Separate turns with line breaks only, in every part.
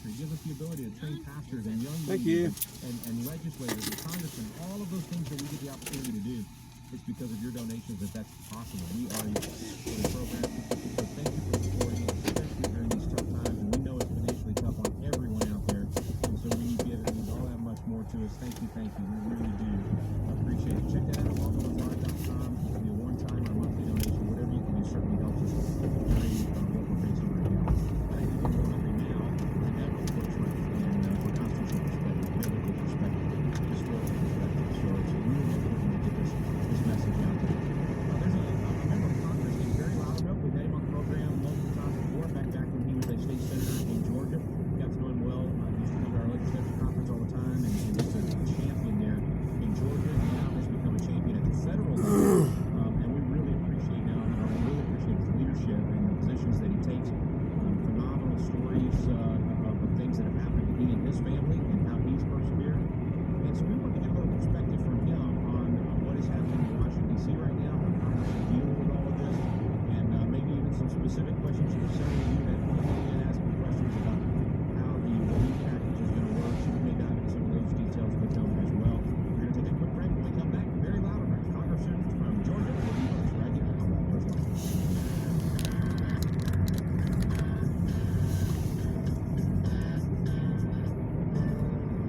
country. Give us the ability to train pastors and young and legislators and congressmen, all of those things that we get the opportunity to do. It's because of your donations that's possible. We are your program. So thank you for supporting us, especially during these tough times. And we know it's financially tough on everyone out there. And so when you give, it means all that much more to us. Thank you. We really do appreciate it. Check that out at WalpoWithLive.com. It can be a one-time or monthly donation. Whatever you can do certainly helps us during what we're facing right now. I think we're more hungry now than ever, of course, right? And for constitutional perspective, biblical perspective, historical perspective. So it's really important to get this message out there. There's a member of Congress named Barry Loudermilk. We've had him on the program multiple times before, back when he was a state senator in Georgia. We got to know him well. He used to come to our legislative conference all the time, and just a champion there in Georgia. And now has become a champion at the federal level. And we really appreciate his leadership and the positions that he takes. Phenomenal stories of things that have happened to he and his family and how he's persevered. And so we want to get a little perspective from him on what is happening in Washington, D.C. right now, how he's dealing with all of this, and maybe even some specific questions for several of you that may ask me questions about how the relief package is going to work. So we may dive into some of those details with them as well. We're going to take a quick break. When we come back, Barry Loudermilk, Congressman from Georgia, will be with us right here on Walpo's Live.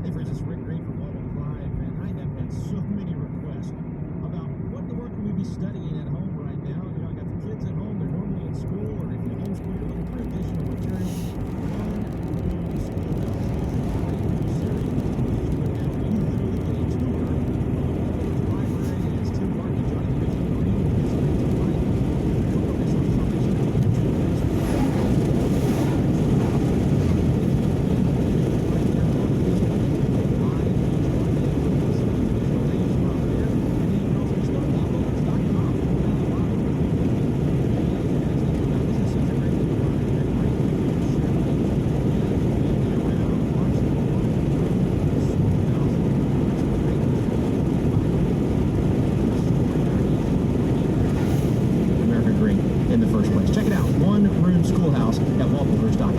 Hey friends, it's Rick Green from Walpo's Live, and I have had so many requests about what in the world can we be studying at home right now. You know, I got the kids at home, they're normally in school, or if you homeschool, you're looking for additional material. In the first place. Check it out, One Room Schoolhouse at walpoverse.com.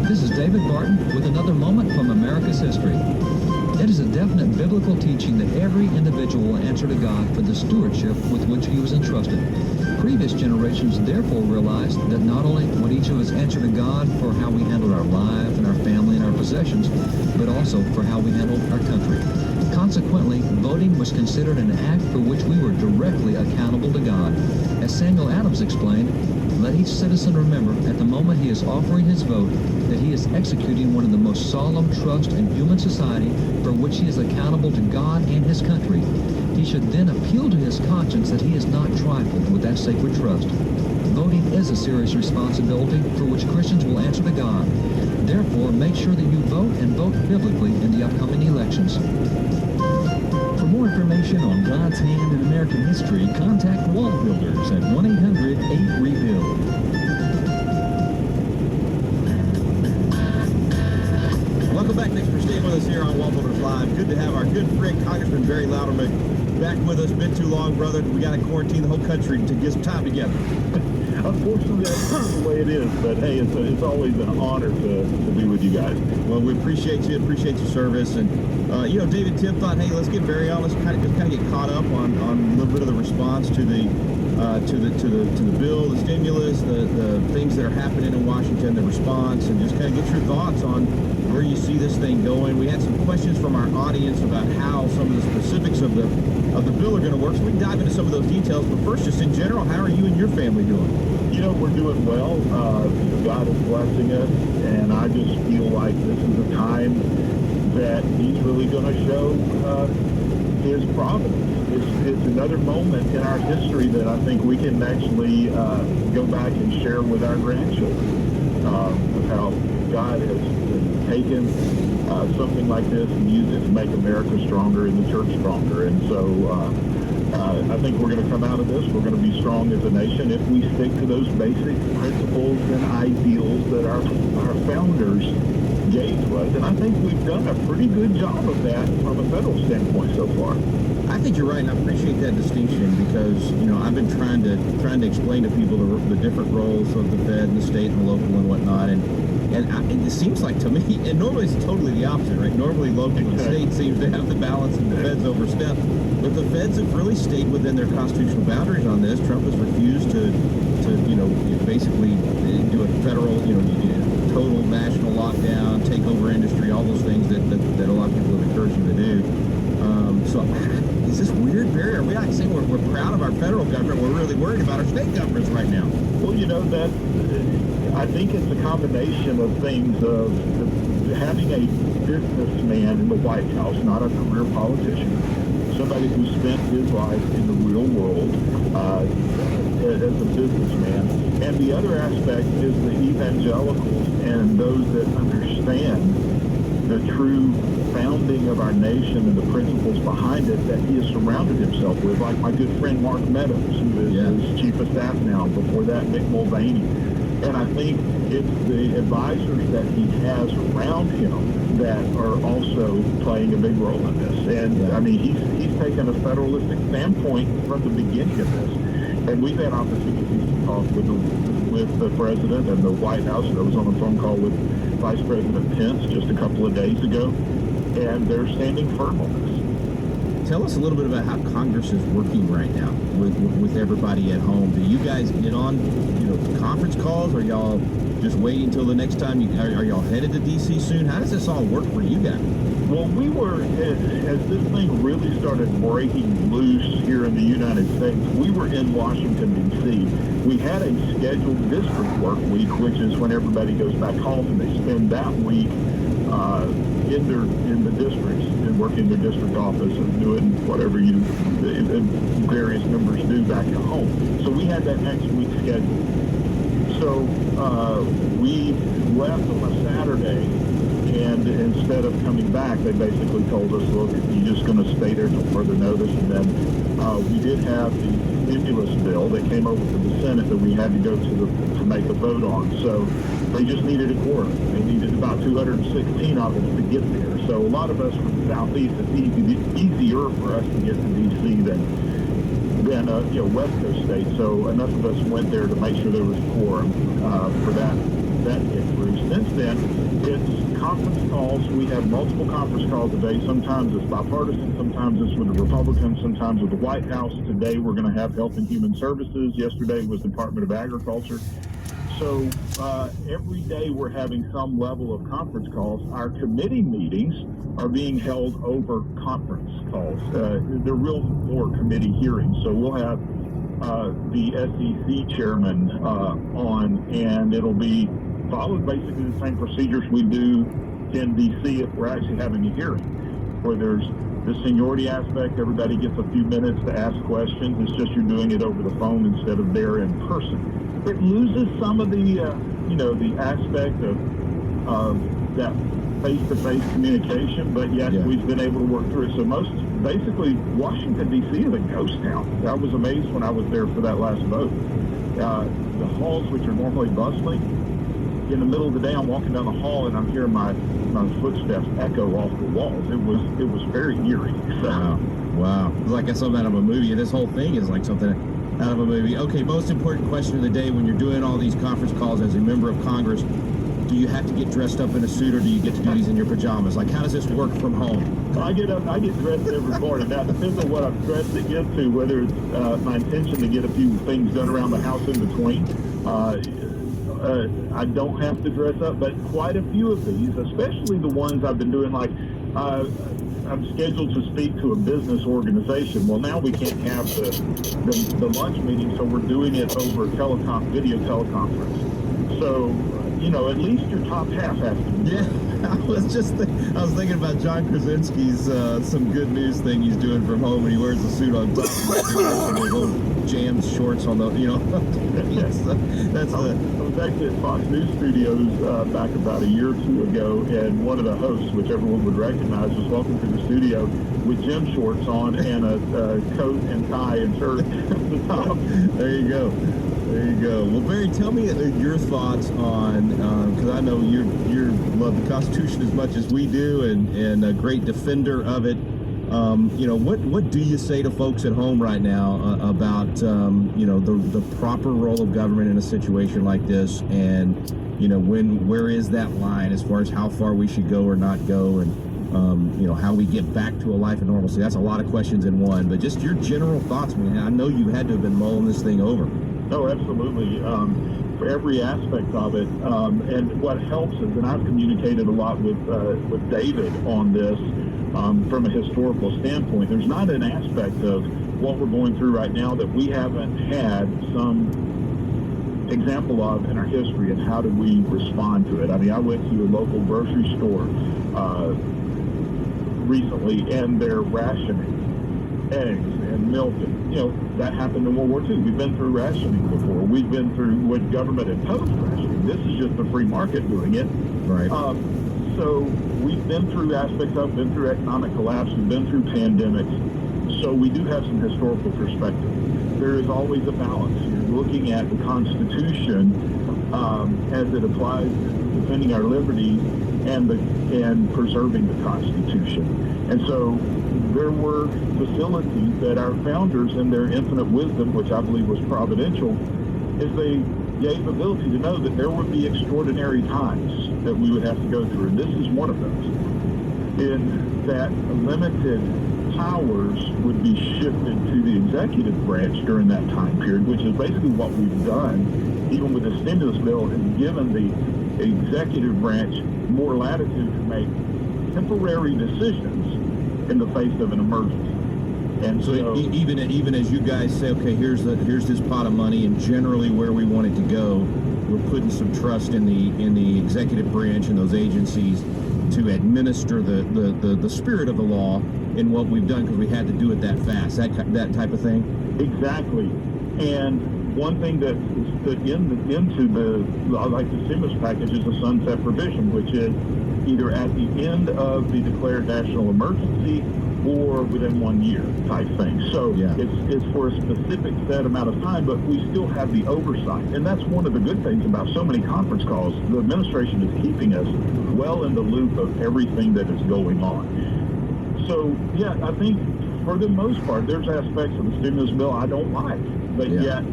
This is David Barton with another moment from America's history. It is a definite biblical teaching that every individual will answer to God for the stewardship with which he was entrusted. Previous generations therefore realized that not only would each of us answer to God for how we handled our life and our family and our possessions, but also for how we handled our country. Consequently, voting was considered an act for which we were directly accountable to God. As Samuel Adams explained, let each citizen remember at the moment he is offering his vote that he is executing one of the most solemn trusts in human society for which he is accountable to God and his country. He should then appeal to his conscience that he has not trifled with that sacred trust. Voting is a serious responsibility for which Christians will answer to God. Therefore, make sure that you vote and vote biblically in the upcoming elections.
For more information on God's hand in American history, contact Wall Builders at 1-800-8-REBUILD.
Welcome back. Thanks for staying with us here on Wall Builders Live. Good to have our good friend, Congressman Barry Loudermilk, back with us. Been too long, brother. We got to quarantine the whole country to get some time together.
Unfortunately, that's the way it is. But hey, it's always an honor to be with you guys.
Well, we appreciate you. Appreciate your service. And David Tim thought, hey, let's get Barry on. Let's kind of get caught up on a little bit of the response to the bill, the stimulus, the things that are happening in Washington, the response, and just kind of get your thoughts on where you see this thing going. We had some questions from our audience about how some of the specifics of the bill are going to work, so we can dive into some of those details. But first, just in general, how are you and your family doing?
You know, we're doing well. God is blessing us, and I just feel like this is a time that he's really going to show his providence. It's another moment in our history that I think we can actually go back and share with our grandchildren of how God has taken something like this and used it to make America stronger and the church stronger. And so I think we're going to come out of this. We're going to be strong as a nation if we stick to those basic principles and ideals that our founders gave to us. And I think we've done a pretty good job of that from a federal standpoint so far.
I think you're right, and I appreciate that distinction because I've been trying to explain to people the different roles of the Fed and the state and the local and whatnot, and it seems like to me, and normally it's totally the opposite, right? Normally local and state seems to have the balance, and the Fed's overstepped, but the Feds have really stayed within their constitutional boundaries on this. Trump has refused to basically do a federal, total national lockdown, take over industry, all those things that a lot of people have encouraged him to do. So is this weird, Barry? Are we like saying we're proud of our federal government? We're really worried about our state governments right now.
Well, that I think it's a combination of things of having a businessman in the White House, not a career politician, somebody who spent his life in the real world as a businessman. And the other aspect is the evangelicals and those that understand the true founding of our nation and the principles behind it that he has surrounded himself with, like my good friend Mark Meadows, who is his chief of staff now. Before that, Mick Mulvaney. And I think it's the advisors that he has around him that are also playing a big role in this. And I mean, he's taken a federalistic standpoint from the beginning of this. And we've had opportunities to talk with the president and the White House. I was on a phone call with Vice President Pence just a couple of days ago, and they're standing firm on this.
Tell us a little bit about how Congress is working right now with everybody at home. Do you guys get on, conference calls? Are y'all just waiting until the next time? Are y'all headed to D.C. soon? How does this all work for you guys?
Well, we were, as this thing really started breaking loose here in the United States, we were in Washington, D.C. We had a scheduled district work week, which is when everybody goes back home and they spend that week in the districts and working their district office and doing whatever various members do back at home. So we had that next week scheduled. So we left on a Saturday, and instead of coming back, they basically told us, look, you're just going to stay there till further notice. And then we did have the stimulus bill that came over to the Senate that we had to go to make a vote on. So they just needed a quorum. They needed about 216 of them to get there. So a lot of us from the Southeast, it's easier for us to get to D.C. than West Coast states. So enough of us went there to make sure there was a quorum for that to get through. Since then, it's conference calls. We have multiple conference calls today. Sometimes it's bipartisan, sometimes it's with the Republicans, sometimes with the White House. Today we're going to have Health and Human Services. Yesterday was Department of Agriculture. So every day we're having some level of conference calls. Our committee meetings are being held over conference calls. They're real more committee hearings. So we'll have the SEC chairman on, and it'll be followed basically the same procedures we do in D.C. if we're actually having a hearing, where there's the seniority aspect. Everybody gets a few minutes to ask questions. It's just you're doing it over the phone instead of there in person. It loses some of the, the aspect of that face-to-face communication, but yes, we've been able to work through it. So basically, Washington, D.C. is a ghost town. I was amazed when I was there for that last vote. The halls, which are normally bustling, in the middle of the day, I'm walking down the hall and I'm hearing my footsteps echo off the walls. It was very eerie. So.
Wow. It's like something out of a movie. This whole thing is like something out of a movie. Okay, most important question of the day: when you're doing all these conference calls as a member of Congress, do you have to get dressed up in a suit, or do you get to do these in your pajamas? Like, how does this work from home?
I get dressed every morning. Now, it depends on what I'm dressed to get to, whether it's my intention to get a few things done around the house in between. I don't have to dress up, but quite a few of these, especially the ones I've been doing, like I'm scheduled to speak to a business organization. Well, now we can't have the lunch meeting, so we're doing it over video teleconference. So, at least your top half has to be.
Yeah, I was thinking about John Krasinski's some good news thing he's doing from home, and he wears a suit on top of little jammed shorts on the, that's
I was actually at Fox News Studios back about a year or two ago, and one of the hosts, which everyone would recognize, was walking through the studio with gym shorts on and a coat and tie and shirt at the top.
There you go. There you go. Well, Barry, tell me your thoughts on, because I know you love the Constitution as much as we do, and a great defender of it. What do you say to folks at home right now about the proper role of government in a situation like this, and where is that line as far as how far we should go or not go, and how we get back to a life of normalcy? That's a lot of questions in one, but just your general thoughts, man. I know you had to have been mulling this thing over.
No, absolutely. For every aspect of it, and what helps is, and I've communicated a lot with David on this from a historical standpoint. There's not an aspect of what we're going through right now that we haven't had some example of in our history, and how do we respond to it. I mean, I went to a local grocery store recently, and they're rationing eggs and milk, and that happened in World War II. We've been through rationing before. We've been through what government imposed rationing. This is just the free market doing it.
Right.
So we've been through aspects of, been through economic collapse, we've been through pandemics. So we do have some historical perspective. There is always a balance. You're looking at the Constitution as it applies to defending our liberties and preserving the Constitution. And so there were facilities that our founders, in their infinite wisdom, which I believe was providential, is they gave ability to know that there would be extraordinary times that we would have to go through. And this is one of those, in that limited powers would be shifted to the executive branch during that time period, which is basically what we've done, even with the stimulus bill, and given the executive branch more latitude to make temporary decisions in the face of an emergency. And
so even as you guys say, okay, here's this pot of money, and generally where we want it to go, we're putting some trust in the executive branch and those agencies to administer the spirit of the law in what we've done, because we had to do it that fast, that type of thing.
Exactly. And one thing that stood into the stimulus package is a sunset provision, which is either at the end of the declared national emergency or within 1 year type thing. So yeah, it's for a specific set amount of time, but we still have the oversight. And that's one of the good things about so many conference calls. The administration is keeping us well in the loop of everything that is going on. So, yeah, I think for the most part, there's aspects of the stimulus bill I don't like. But yet,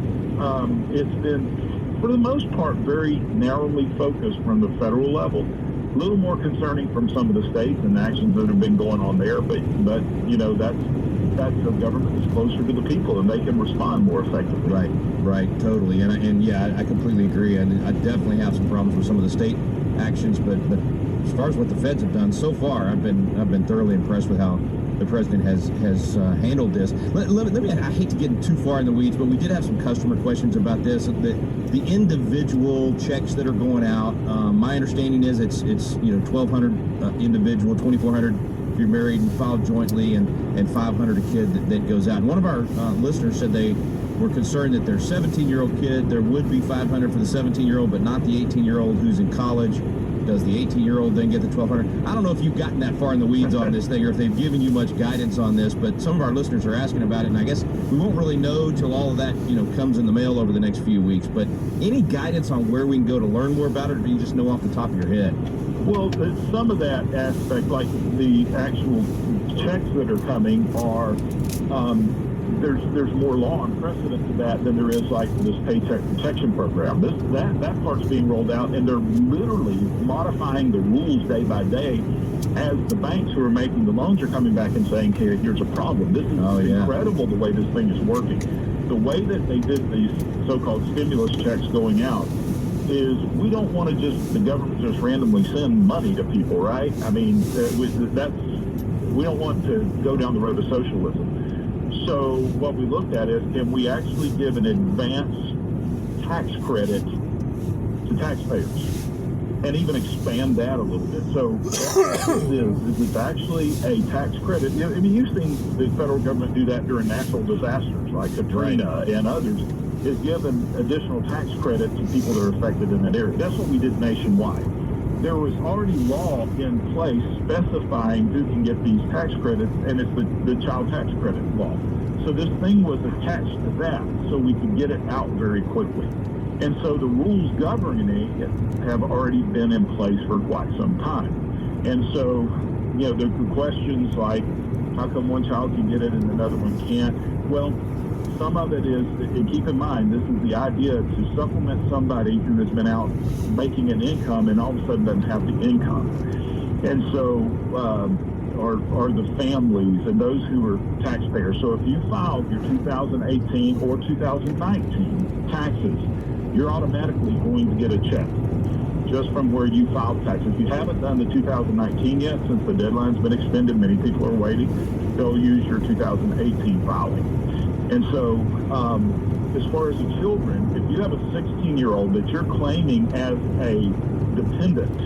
it's been, for the most part, very narrowly focused from the federal level. A little more concerning from some of the states and actions that have been going on there, but that's a government that's closer to the people, and they can respond more effectively.
Right, totally, and I completely agree. And I definitely have some problems with some of the state actions, but as far as what the feds have done so far, I've been thoroughly impressed with how the president has handled this. Let me, I hate to get too far in the weeds, but we did have some customer questions about this. The individual checks that are going out, my understanding is it's 1,200 individual, 2,400 if you're married and filed jointly, and 500 a kid that goes out. And one of our listeners said they were concerned that their 17-year-old kid, there would be 500 for the 17-year-old, but not the 18-year-old who's in college. Does the 18-year-old then get the 1,200? I don't know if you've gotten that far in the weeds on this thing, or if they've given you much guidance on this, but some of our listeners are asking about it, and I guess we won't really know till all of that comes in the mail over the next few weeks. But any guidance on where we can go to learn more about it, or do you just know off the top of your head?
Well, some of that aspect, like the actual checks that are coming, are there's more law and precedent to that than there is like this Paycheck Protection Program. That part's being rolled out, and they're literally modifying the rules day by day as the banks who are making the loans are coming back and saying, "Hey, here's a problem." This is incredible the way this thing is working. The way that they did these so-called stimulus checks going out is, we don't want to the government just randomly send money to people, right? I mean, we don't want to go down the road of socialism. So what we looked at is, can we actually give an advance tax credit to taxpayers, and even expand that a little bit? So what is it's actually a tax credit. I mean, you've seen the federal government do that during natural disasters like Katrina and others, is given additional tax credit to people that are affected in that area. That's what we did nationwide. There was already law in place specifying who can get these tax credits, and it's the child tax credit law. So this thing was attached to that, so we could get it out very quickly. And so the rules governing it have already been in place for quite some time. And so, there were questions like, How come one child can get it and another one can't? Well, some of it is, and keep in mind, this is the idea to supplement somebody who has been out making an income and all of a sudden doesn't have the income. And so, or the families and those who are taxpayers. So if you filed your 2018 or 2019 taxes, you're automatically going to get a check just from where you filed taxes. If you haven't done the 2019 yet, since the deadline's been extended, many people are waiting, they'll use your 2018 filing. And so, as far as the children, if you have a 16-year-old that you're claiming as a dependent,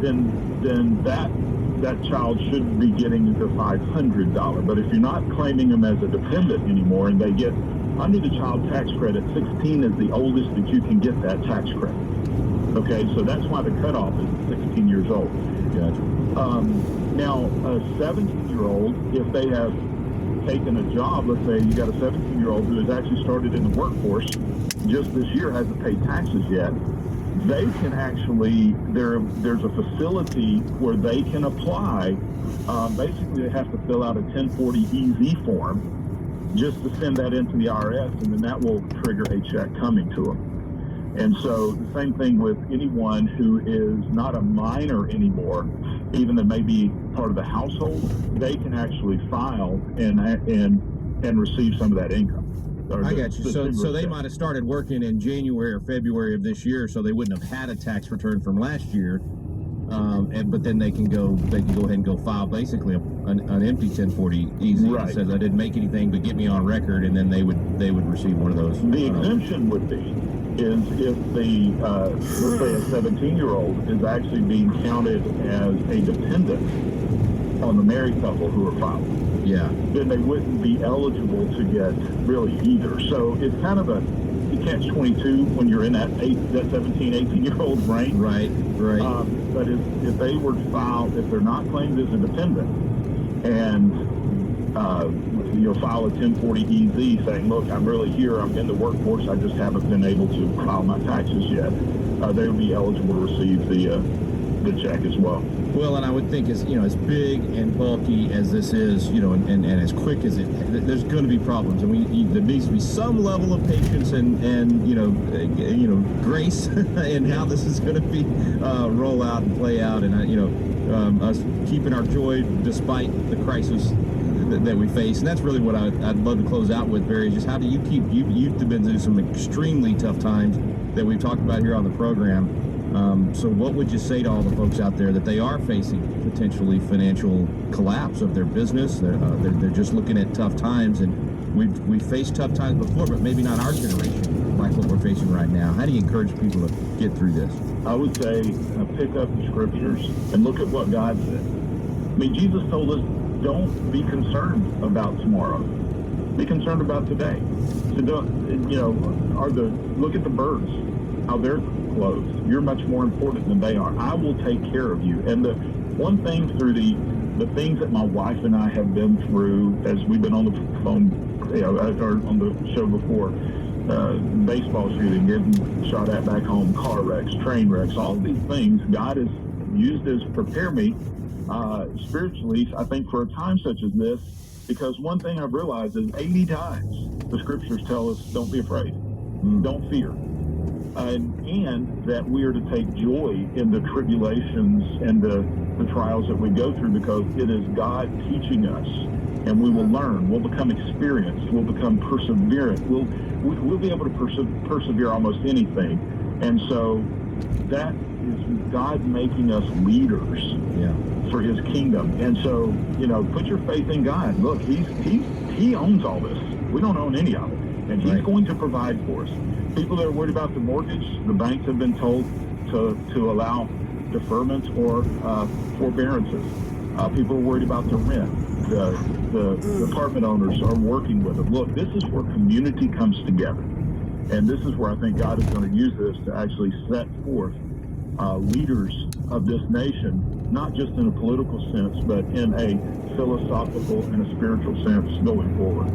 then that child should be getting the $500. But if you're not claiming them as a dependent anymore, and they get under the child tax credit, 16 is the oldest that you can get that tax credit. Okay, so that's why the cutoff is 16 years old.
Gotcha.
Now, a 17-year-old, if they have taken a job, let's say you got a 17-year-old who has actually started in the workforce just this year, hasn't paid taxes yet, they can actually, there's a facility where they can apply. Basically, they have to fill out a 1040-EZ form just to send that into the IRS, and then that will trigger a check coming to them. And so the same thing with anyone who is not a minor anymore, even that may be part of the household, they can actually file and receive some of that income.
I got you. So they might have started working in January or February of this year, so they wouldn't have had a tax return from last year. But then they can go ahead and go file basically an empty 1040 easy that says I didn't make anything but get me on record, and then they would receive one of those.
The exemption would be is if the let's say a 17-year-old is actually being counted as a dependent on the married couple who are filing.
Yeah.
Then they wouldn't be eligible to get really either. So it's kind of a catch-22 when you're in that 17, 18-year-old range.
Right.
But if they were filed, if they're not claimed as a dependent, and you'll file a 1040-EZ saying, look, I'm really here, I'm in the workforce, I just haven't been able to file my taxes yet, they would be eligible to receive the check as well.
Well, and I would think as big and bulky as this is, and as quick as there's going to be problems, and there needs to be some level of patience and grace in how this is going to be roll out and play out, and us keeping our joy despite the crisis that we face. And that's really what I'd love to close out with, Barry, is just how do you keep you've been through some extremely tough times that we've talked about here on the program. So what would you say to all the folks out there that they are facing potentially financial collapse of their business? They're just looking at tough times, and we've faced tough times before, but maybe not our generation like what we're facing right now. How do you encourage people to get through this?
I would say pick up the scriptures and look at what God said. I mean, Jesus told us, don't be concerned about tomorrow. Be concerned about today. So look at the birds, how they're clothed. You're much more important than they are. I will take care of you. And the one thing through the things that my wife and I have been through as we've been on the phone, or on the show before, baseball shooting, getting shot at back home, car wrecks, train wrecks, all of these things God has used as prepare me spiritually, I think, for a time such as this, because one thing I've realized is 80 times the scriptures tell us, don't be afraid, don't fear. And that we are to take joy in the tribulations and the trials that we go through, because it is God teaching us, and we will learn. We'll become experienced. We'll become perseverant. We'll be able to persevere almost anything. And so that is God making us leaders for His kingdom. And so, put your faith in God. Look, He owns all this. We don't own any of it, and He's going to provide for us. People that are worried about the mortgage, the banks have been told to allow deferments or forbearances. People are worried about the rent. The apartment owners are working with them. Look, this is where community comes together. And this is where I think God is going to use this to actually set forth leaders of this nation, not just in a political sense, but in a philosophical and a spiritual sense going forward.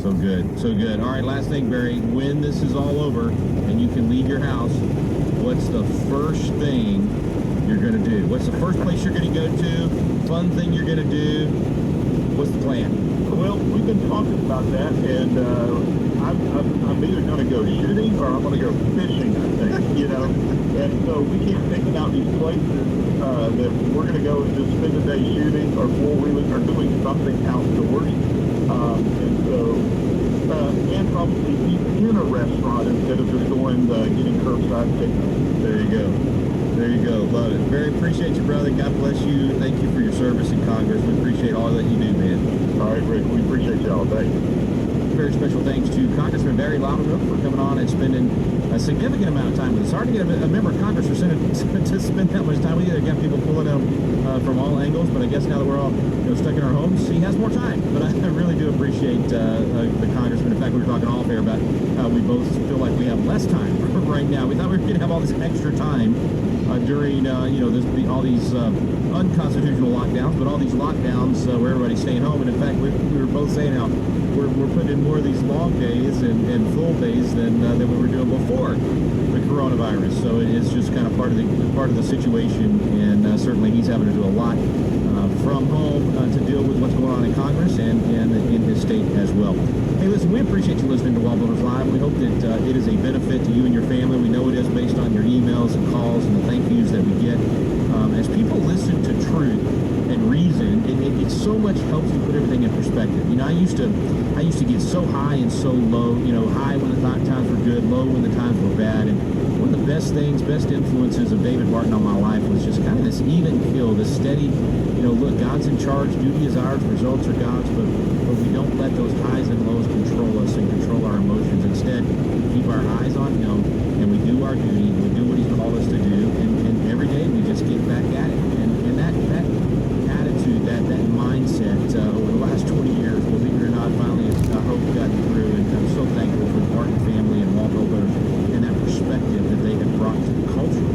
So good, so good. All right, last thing, Barry. When this is all over and you can leave your house, what's the first thing you're going to do? What's the first place you're going to go to? Fun thing you're going to do? What's the plan?
Well, we've been talking about that, and I'm either going to go shooting or I'm going to go fishing, I think, you know. And so we keep picking out these places that we're going to go and just spend the day shooting or four-wheeling or doing something outdoors. And so, and probably eat in a restaurant instead of just going getting curbside pickup.
There you go. There you go. Love it. Very appreciate you, brother. God bless you. Thank you for your service in Congress. We appreciate all that you do, man.
All right, Rick, we appreciate y'all. Thanks.
Very special thanks to Congressman Barry Loudermilk for coming on and spending a significant amount of time with us. Hard to get a member of Congress to spend that much time with you. Again, people pulling him from all angles, but I guess now that we're all stuck in our homes, he has more time. But I really do appreciate the Congressman. In fact, we were talking off air about how we both feel like we have less time right now. We thought we were going to have all this extra time during all these unconstitutional lockdowns, but all these lockdowns where everybody's staying home. And in fact, we were both saying how we're putting in more of these long days and full days than we were doing before the coronavirus. So it's just kind of part of the situation, and certainly he's having to do a lot from home to deal with what's going on in Congress and in his state as well. Hey, listen, we appreciate you listening to Wall Builders Live. We hope that it is a benefit to you and your family. We know it is based on your emails and calls and the thank yous that we get. As people listen to truth and reason, it so much helps to put everything in perspective. I used to get so high and so low, high when the times were good, low when the times were bad. And one of the best influences of David Martin on my life was just kind of this even keel, this steady, look, God's in charge, duty is ours, results are God's, but we don't let those highs and lows control us and control our emotions. Instead, we keep our eyes on Him, and we do our duty, we do what He's called us to do, and every day we just get back at it. And that attitude, that mindset over the last 20 years, believe it or not, finally I hope gotten through, and I'm so thankful for the Martin family and Wall Builders and that perspective that they have brought to the culture.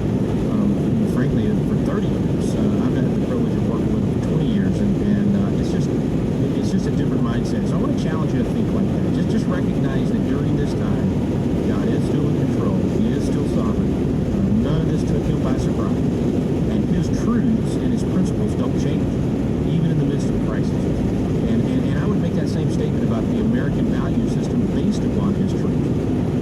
Frankly, for 30 years, I've had the privilege of working with them for 20 years, and it's just a different mindset. So I want to challenge you to think like that. Just recognize that during this time, God is still in control. He is still sovereign. None of this took Him by surprise, and His truths and His principles don't change, even in the midst of crisis. And I would make that same statement about the American value system based upon His truth,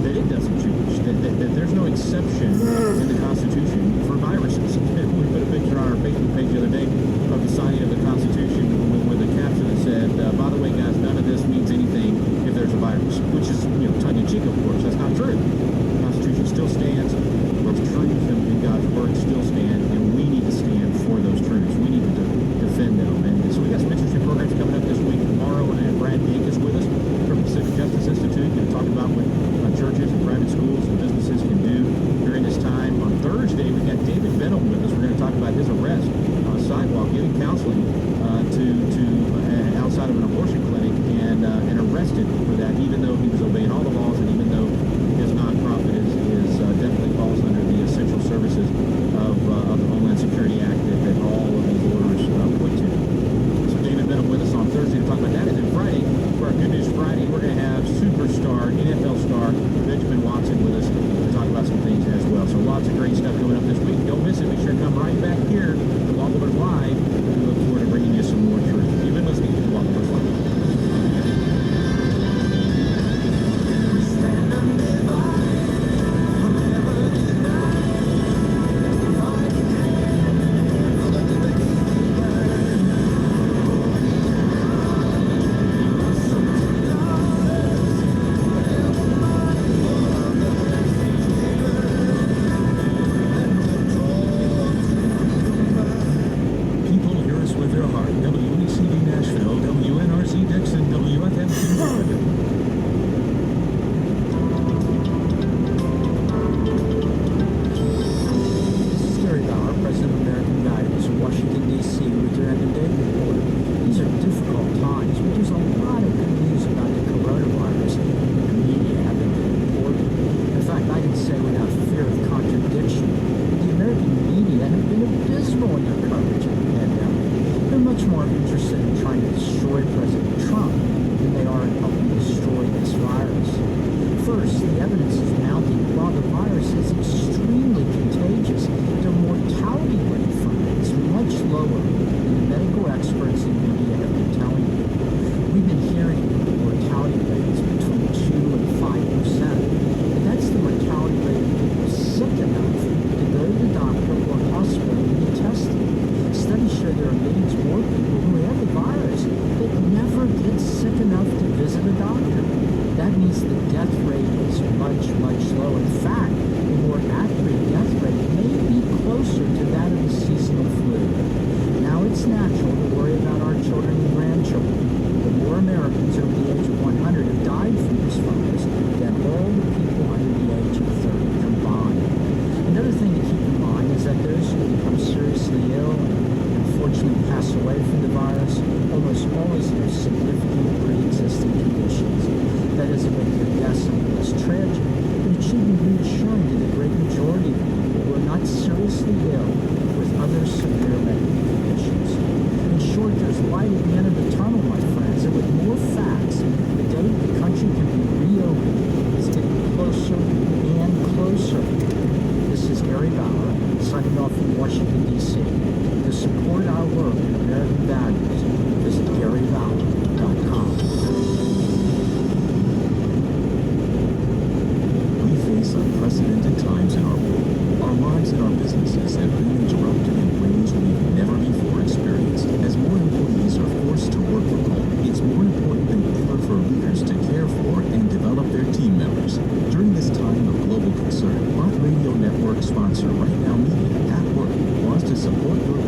that it doesn't change, that there's no exception in the Constitution for viruses. We put a picture on our Facebook page the other day of the signing of the Constitution with a caption that said, by the way, guys, none of this means anything if there's a virus, which is, tongue-in-cheek, of course. That's not true. The Constitution still stands. Those truths in God's Word still stand, and we need to stand for those truths. We need to defend them. And so we got some interesting programs coming up this week. Tomorrow, and Brad Dink is with us from Pacific Justice Institute, going to talk about what churches and private schools and businesses can do during this time. On Thursday, we
seriously ill with other severe medical conditions. In short, there's light at the end of the tunnel, my friends, and with more facts, the day the country can be reopened is getting closer and closer. This is Gary Bauer, signing off from Washington, D.C. To support our work in American values, visit GaryBauer.com.
We face unprecedented times in our world. Our lives and our businesses have been interrupted in ways we've never before experienced. As more employees are forced to work from home, it's more important than ever for leaders to care for and develop their team members. During this time of global concern, Bott Radio Network sponsor Right Now Media at Work wants to support your